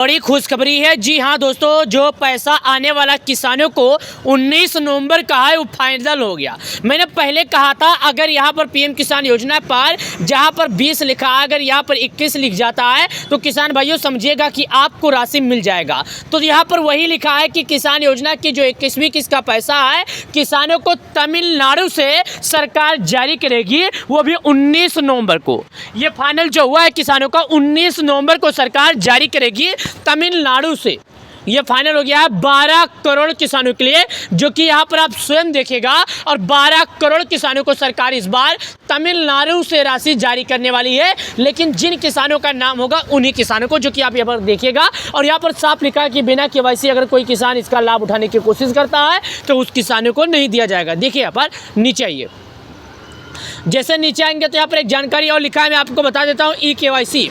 बड़ी खुशखबरी है। जी हाँ दोस्तों, जो पैसा आने वाला किसानों को 19 नवंबर का है वो फाइनल हो गया। मैंने पहले कहा था अगर यहाँ पर पीएम किसान योजना पर जहाँ पर 20 लिखा है अगर यहाँ पर 21 लिख जाता है तो किसान भाइयों समझिएगा कि आपको राशि मिल जाएगा। तो यहाँ पर वही लिखा है कि किसान योजना की जो 21वीं किस्त का पैसा है किसानों को तमिलनाडु से सरकार जारी करेगी, वो भी 19 नवंबर को। ये फाइनल जो हुआ है किसानों का 19 नवंबर को सरकार जारी करेगी तमिलनाडु से। ये फाइनल हो गया है 12 करोड़ किसानों के लिए, जो कि यहाँ पर आप स्वयं देखिएगा। और 12 करोड़ किसानों को सरकार इस बार तमिलनाडु से राशि जारी करने वाली है। लेकिन जिन किसानों का नाम होगा उन्हीं किसानों को, जो कि आप यहाँ पर देखिएगा। और यहाँ पर साफ लिखा है कि बिना केवाईसी अगर कोई किसान इसका लाभ उठाने की कोशिश करता है तो उस किसानों को नहीं दिया जाएगा। देखिए यहाँ पर नीचे आइए, जैसे नीचे आएंगे तो यहाँ पर एक जानकारी और लिखा है, मैं आपको बता देता हूँ। ई-केवाईसी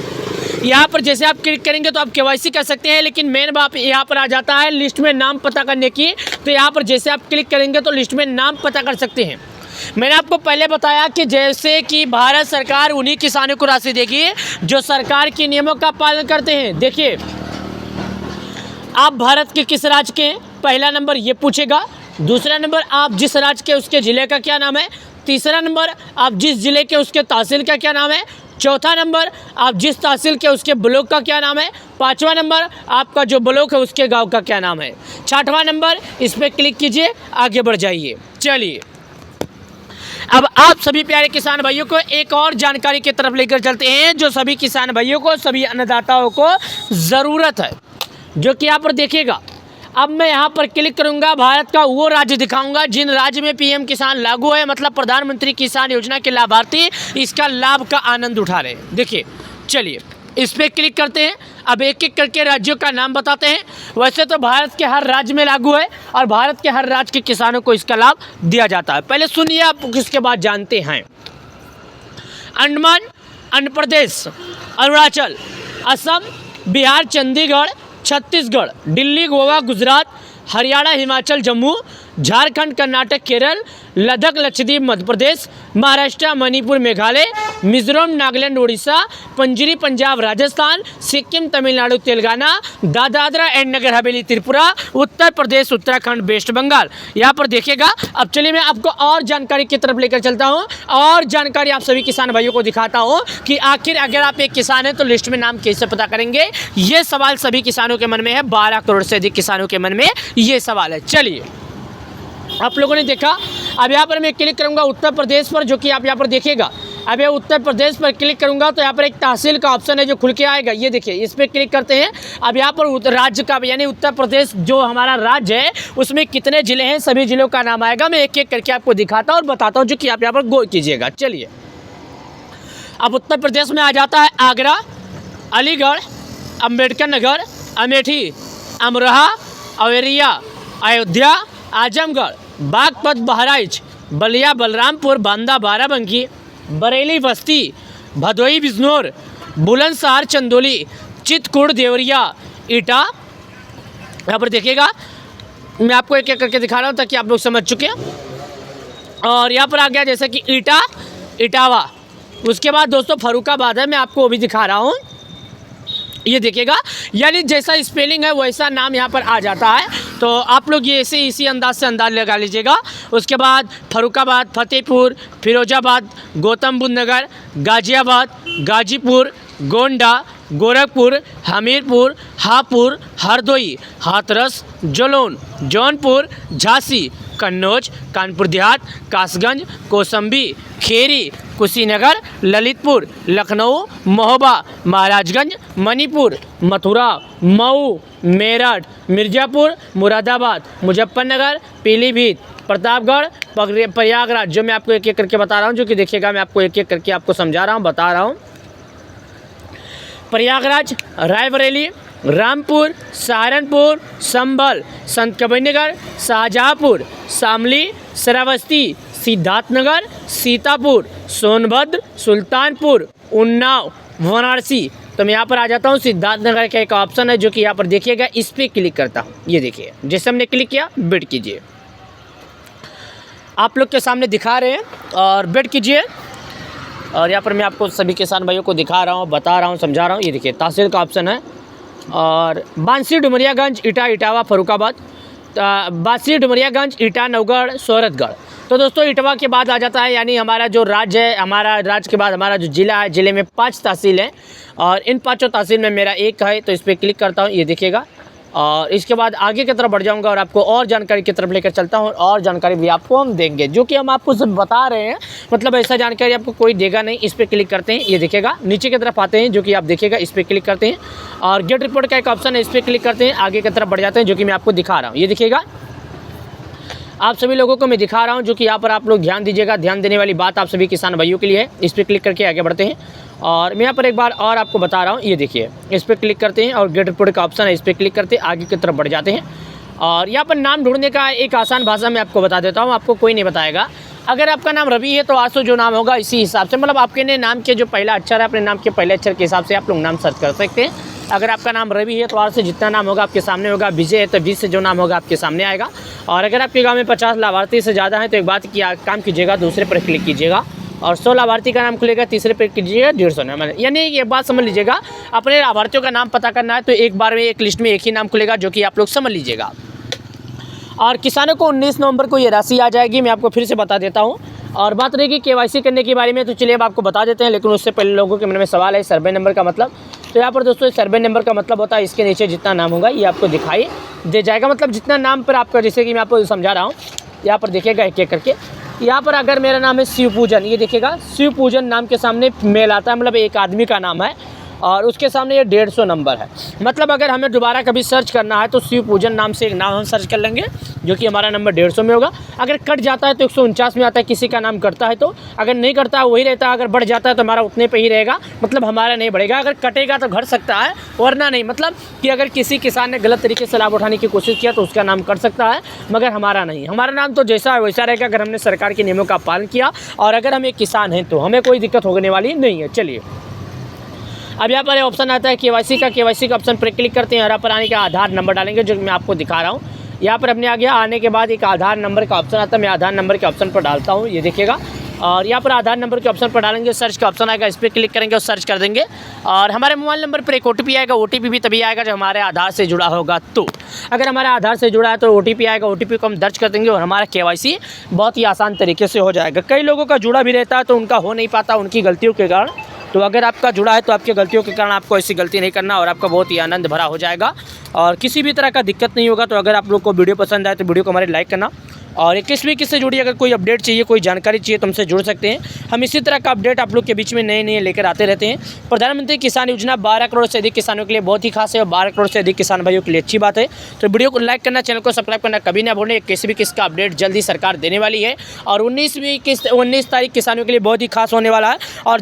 यहाँ पर जैसे आप क्लिक करेंगे तो आप केवाईसी कर सकते हैं, लेकिन मेन बात यहाँ पर आ जाता है लिस्ट में नाम पता करने की। तो यहाँ पर जैसे आप क्लिक करेंगे तो लिस्ट में नाम पता कर सकते हैं। मैंने आपको पहले बताया कि जैसे कि भारत सरकार उन्हीं किसानों को राशि देगी जो सरकार के नियमों का पालन करते हैं। देखिए, आप भारत के किस राज्य के हैं, पहला नंबर ये पूछेगा। दूसरा नंबर आप जिस राज्य के उसके ज़िले का क्या नाम है। तीसरा नंबर आप जिस ज़िले के उसके तहसील का क्या नाम है। चौथा नंबर आप जिस तहसील के उसके ब्लॉक का क्या नाम है। पांचवा नंबर आपका जो ब्लॉक है उसके गांव का क्या नाम है। छठवां नंबर, इस पर क्लिक कीजिए, आगे बढ़ जाइए। चलिए अब आप सभी प्यारे किसान भाइयों को एक और जानकारी की तरफ लेकर चलते हैं जो सभी किसान भाइयों को, सभी अन्नदाताओं को ज़रूरत है, जो कि यहाँ पर देखिएगा। अब मैं यहाँ पर क्लिक करूँगा, भारत का वो राज्य दिखाऊंगा जिन राज्य में पीएम किसान लागू है, मतलब प्रधानमंत्री किसान योजना के लाभार्थी इसका लाभ का आनंद उठा रहे हैं। देखिए, चलिए इस पर क्लिक करते हैं। अब एक एक करके राज्यों का नाम बताते हैं। वैसे तो भारत के हर राज्य में लागू है और भारत के हर राज्य के किसानों को इसका लाभ दिया जाता है। पहले सुनिए, आप किसके बाद जानते हैं। अंडमान, आंध्र प्रदेश, अरुणाचल, असम, बिहार, चंडीगढ़, छत्तीसगढ़, दिल्ली, गोवा, गुजरात, हरियाणा, हिमाचल, जम्मू, झारखंड, कर्नाटक, केरल, लद्दाख, लक्षद्वीप, मध्य प्रदेश, महाराष्ट्र, मणिपुर, मेघालय, मिजोरम, नागालैंड, उड़ीसा, पंजीरी, पंजाब, राजस्थान, सिक्किम, तमिलनाडु, तेलंगाना, दादरा एंड नगर हवेली, त्रिपुरा, उत्तर प्रदेश, उत्तराखंड, वेस्ट बंगाल। यहाँ पर देखिएगा। अब चलिए मैं आपको और जानकारी की तरफ लेकर चलता हूँ और जानकारी आप सभी किसान भाइयों को दिखाता हूँ कि आखिर अगर आप एक किसान हैं तो लिस्ट में नाम कैसे पता करेंगे। ये सवाल सभी किसानों के मन में है, 12 करोड़ से अधिक किसानों के मन में ये सवाल है। चलिए, आप लोगों ने देखा। अब यहाँ पर मैं क्लिक करूँगा उत्तर प्रदेश पर, जो कि आप यहाँ पर देखिएगा। अब ये उत्तर प्रदेश पर क्लिक करूँगा तो यहाँ पर एक तहसील का ऑप्शन है जो खुल के आएगा। ये देखिए, इस पर क्लिक करते हैं। अब यहाँ पर राज्य का यानी उत्तर प्रदेश जो हमारा राज्य है उसमें कितने ज़िले हैं, सभी ज़िलों का नाम आएगा। मैं एक एक करके आपको दिखाता हूँ और बताता हूँ, जो कि आप यहाँ पर गौर कीजिएगा। चलिए, अब उत्तर प्रदेश में आ जाता है आगरा, अलीगढ़, अम्बेडकर नगर, अमेठी, अमरोहा, औरैया, अयोध्या, आजमगढ़, बागपत, बहराइच, बलिया, बलरामपुर, बांदा, बाराबंकी, बरेली, बस्ती, भदोही, बिजनौर, बुलंदशहर, चंदौली, चित्रकूट, देवरिया, ईटा। यहाँ पर देखिएगा, मैं आपको एक एक करके दिखा रहा हूँ ताकि आप लोग समझ चुके हैं। और यहाँ पर आ गया जैसे कि ईटा, इटावा। उसके बाद दोस्तों फर्रुखाबाद है, मैं आपको वो भी दिखा रहा हूँ। ये देखिएगा, यानी जैसा स्पेलिंग है वैसा नाम यहाँ पर आ जाता है। तो आप लोग ये ऐसे इसी अंदाज से अंदाज लगा लीजिएगा। उसके बाद फर्रुखाबाद, फतेहपुर, फिरोजाबाद, गौतम बुद्ध नगर, गाजियाबाद, गाजीपुर, गोंडा, गोरखपुर, हमीरपुर, हापुड़, हरदोई, हाथरस, जलौन, जौनपुर, झांसी, कन्नौज, कानपुर देहात, कासगंज, कौशाम्बी, खेरी, कुशीनगर, ललितपुर, लखनऊ, महोबा, महाराजगंज, मणिपुर, मथुरा, मऊ, मेरठ, मिर्ज़ापुर, मुरादाबाद, मुजफ्फरनगर, पीलीभीत, प्रतापगढ़, प्रयागराज। जो मैं आपको एक एक करके बता रहा हूँ, जो कि देखिएगा मैं आपको एक एक करके आपको समझा रहा हूँ, बता रहा हूँ। प्रयागराज, रायबरेली, रामपुर, सहारनपुर, संभल, संतकबीरनगर, शाहजहाँपुर, शामली, श्रावस्ती, सिद्धार्थनगर, सीतापुर, सोनभद्र, सुल्तानपुर, उन्नाव, वाराणसी। तो मैं यहाँ पर आ जाता हूँ। सिद्धार्थनगर का एक ऑप्शन है जो कि यहाँ पर देखिएगा, इस पर क्लिक करता हूँ। ये देखिए, जैसे हमने क्लिक किया, वेट कीजिए, आप लोग के सामने दिखा रहे हैं और वेट कीजिए। और यहाँ पर मैं आपको सभी किसान भाइयों को दिखा रहा हूँ, बता रहा हूँ, समझा रहा हूँ। ये देखिए, तहसील का ऑप्शन है, और बांसी डुमरियागंज ईटा इटावा फरुखाबाद, बांसी डुमरियागंज ईटा नवगढ़ सोहरतगढ़। तो दोस्तों इटवा के बाद आ जाता है यानी हमारा जो राज्य है, हमारा राज्य के बाद हमारा जो ज़िला है, ज़िले में 5 तहसील हैं और इन 5 तहसील में मेरा एक है। तो इस पर क्लिक करता हूँ, ये देखिएगा। और इसके बाद आगे की तरफ बढ़ जाऊंगा और आपको और जानकारी की तरफ लेकर चलता हूँ और जानकारी भी आपको हम देंगे, जो कि हम आपको सब बता रहे हैं, मतलब ऐसा जानकारी आपको कोई देगा नहीं। इस पर क्लिक करते हैं, ये देखिएगा। नीचे की तरफ आते हैं, जो कि आप देखिएगा, इस पर क्लिक करते हैं और गेट रिपोर्ट का एक ऑप्शन है, इस पर क्लिक करते हैं। आगे की तरफ बढ़ जाते हैं, जो कि मैं आपको दिखा रहा हूँ, ये देखिएगा। आप सभी लोगों को मैं दिखा रहा हूं, जो कि यहाँ पर आप लोग ध्यान दीजिएगा। ध्यान देने वाली बात आप सभी किसान भाइयों के लिए है। इस पर क्लिक करके आगे बढ़ते हैं और मैं यहाँ पर एक बार और आपको बता रहा हूँ, ये देखिए। इस पर क्लिक करते हैं और गेट रिपोर्ट का ऑप्शन है, इस पर क्लिक करते हैं, आगे की तरफ बढ़ जाते हैं। और यहाँ पर नाम ढूंढने का एक आसान भाषा में आपको बता देता हूँ, आपको कोई नहीं बताएगा। अगर आपका नाम रवि है तो आसो जो नाम होगा इसी हिसाब से, मतलब आपके नाम के जो पहला अक्षर है, अपने नाम के पहले अक्षर के हिसाब से आप लोग नाम सर्च कर सकते हैं। अगर आपका नाम रवि है तो आर से जितना नाम होगा आपके सामने होगा। विजय है तो 20 से जो नाम होगा आपके सामने आएगा। और अगर आपके गांव में 50 लाभार्थी से ज़्यादा है तो एक बात की काम कीजिएगा, दूसरे पर क्लिक कीजिएगा और 100 लाभार्थी का नाम खुलेगा, तीसरे पर कीजिएगा 150 नाम। यानी ये बात समझ लीजिएगा, अपने लाभार्थियों का नाम पता करना है तो एक बार में एक लिस्ट में एक ही नाम खुलेगा, जो कि आप लोग समझ लीजिएगा। और किसानों को 19 नवंबर को ये राशि आ जाएगी, मैं आपको फिर से बता देता हूँ। और बात रहेगी केवाईसी करने के बारे में, तो चलिए अब आपको बता देते हैं, लेकिन उससे पहले लोगों के मन में सवाल है सर्वे नंबर का मतलब। तो यहाँ पर दोस्तों सर्वे नंबर का मतलब होता है इसके नीचे जितना नाम होगा ये आपको दिखाई दे जाएगा, मतलब जितना नाम पर आपका, जैसे कि मैं आपको समझा रहा हूँ, यहाँ पर देखिएगा एक एक करके। यहाँ पर अगर मेरा नाम है शिव पूजन, ये देखिएगा शिव पूजन नाम के सामने मेल आता है, मतलब एक आदमी का नाम है और उसके सामने ये 150 नंबर है। मतलब अगर हमें दोबारा कभी सर्च करना है तो शिव पूजन नाम से एक नाम हम सर्च कर लेंगे, जो कि हमारा नंबर 150 में होगा। अगर कट जाता है तो 149 में आता है, किसी का नाम कटता है तो। अगर नहीं कटता है वही रहता है, अगर बढ़ जाता है तो हमारा उतने पे ही रहेगा, मतलब हमारा नहीं बढ़ेगा। अगर कटेगा तो घट सकता है वरना नहीं, मतलब कि अगर किसी किसान ने गलत तरीके से लाभ उठाने की कोशिश किया तो उसका नाम कट सकता है, मगर हमारा नहीं। हमारा नाम तो जैसा है वैसा रहेगा अगर हमने सरकार के नियमों का पालन किया और अगर हम एक किसान हैं तो हमें कोई दिक्कत होने वाली नहीं है। चलिए अब यहाँ पर ऑप्शन आता है केवाईसी का ऑप्शन पर क्लिक करते हैं। यहाँ पर आने का आधार नंबर डालेंगे, जो मैं आपको दिखा रहा हूँ। यहाँ पर अपने आ गया, आने के बाद एक आधार नंबर का ऑप्शन आता है, मैं आधार नंबर के ऑप्शन पर डालता हूँ, ये देखिएगा। और यहाँ पर आधार नंबर के ऑप्शन पर डालेंगे, सर्च का ऑप्शन आएगा, इस पर क्लिक करेंगे और सर्च कर देंगे। और हमारे मोबाइल नंबर पर एक OTP आएगा, OTP भी तभी आएगा जब हमारे आधार से जुड़ा होगा। तो अगर हमारा आधार से जुड़ा है तो OTP आएगा, OTP को हम दर्ज कर देंगे और हमारा KYC बहुत ही आसान तरीके से हो जाएगा। कई लोगों का जुड़ा भी रहता है तो उनका हो नहीं पाता उनकी गलतियों के कारण। तो अगर आपका जुड़ा है तो आपकी गलतियों के कारण आपको ऐसी गलती नहीं करना और आपका बहुत ही आनंद भरा हो जाएगा और किसी भी तरह का दिक्कत नहीं होगा। तो अगर आप लोग को वीडियो पसंद आए तो वीडियो को हमारे लाइक करना और किस भी किससे जुड़ी अगर कोई अपडेट चाहिए, कोई जानकारी चाहिए तो हमसे जुड़ सकते हैं। हम इसी तरह का अपडेट आप लोग के बीच में नए लेकर आते रहते हैं। प्रधानमंत्री किसान योजना 12 करोड़ से अधिक किसानों के लिए बहुत ही खास है और 12 करोड़ से अधिक किसान भाइयों के लिए अच्छी बात है। तो वीडियो को लाइक करना, चैनल को सब्सक्राइब करना कभी ना भूलें। किसी भी किस्त का अपडेट जल्दी सरकार देने वाली है और 19 तारीख किसानों के लिए बहुत ही खास होने वाला है। और